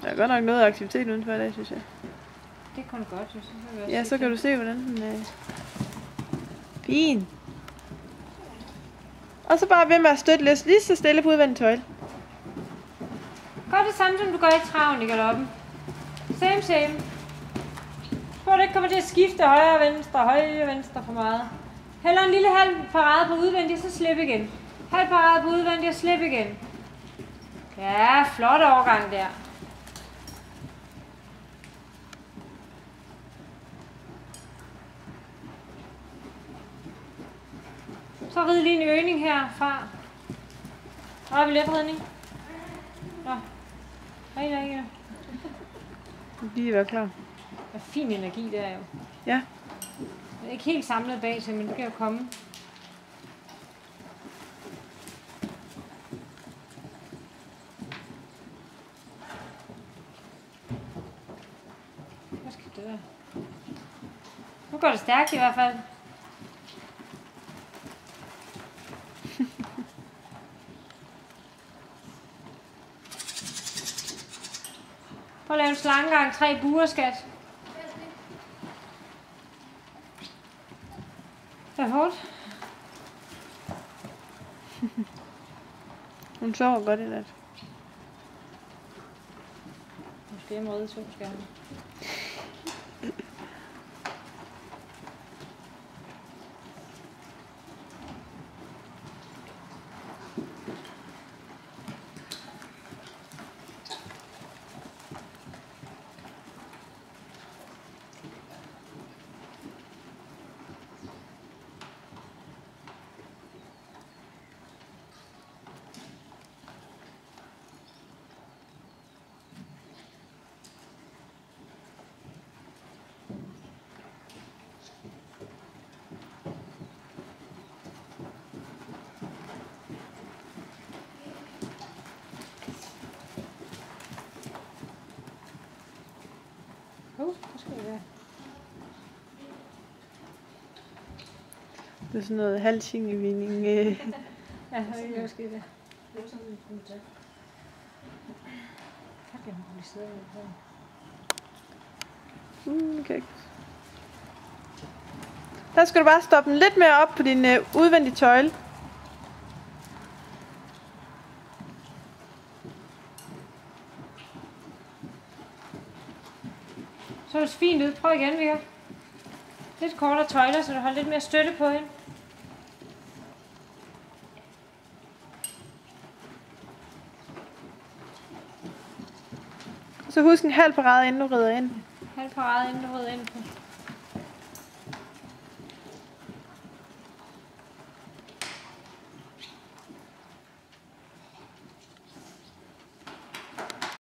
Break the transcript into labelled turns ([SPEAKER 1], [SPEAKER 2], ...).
[SPEAKER 1] Der er godt nok noget aktivitet udenfor i dag, synes jeg.
[SPEAKER 2] Det kunne godt, jo.
[SPEAKER 1] Ja, så kan du se, hvordan den er. Fin. Og så bare ved med at støtte lige så stille på udvendig tøjle.
[SPEAKER 2] Gør det samme, som du gør i traven i galoppen. Same. Prøv at det ikke kommer til at skifte højre og venstre for meget. Heller en lille halv parade på udvendig, så slip igen. Halv parade på udvendig og slip igen. Ja, flot overgang der. Så rid lige en øgning herfra. Og har vi letredning. Nå. Hej.
[SPEAKER 1] Lige være klar.
[SPEAKER 2] Der er fin energi der jo.
[SPEAKER 1] Ja.
[SPEAKER 2] Jeg er ikke helt samlet bag til, men det kan jo komme. Hvad skal det der? Nu går det stærkt i hvert fald. Prøv at lave en slangegang, 3 buer, skat. Det er hårdt.
[SPEAKER 1] Hun sover godt i nat.
[SPEAKER 2] Måske jeg må ride 2 skærme. Hvad skal det være?
[SPEAKER 1] Det er sådan noget halvsingevinding.
[SPEAKER 2] Ja, det måske det. Det er sådan en kommentar. Kan det blive siddet her?
[SPEAKER 1] Okay. Der skal du bare stoppe den lidt mere op på din udvendige tøjle.
[SPEAKER 2] Så det fint ud. Prøv igen, Vika. Lidt kortere tøjler, så du har lidt mere støtte på hende.
[SPEAKER 1] Så husk en halv parade, inden du rider ind.
[SPEAKER 2] Halv parade, inden du rider ind på.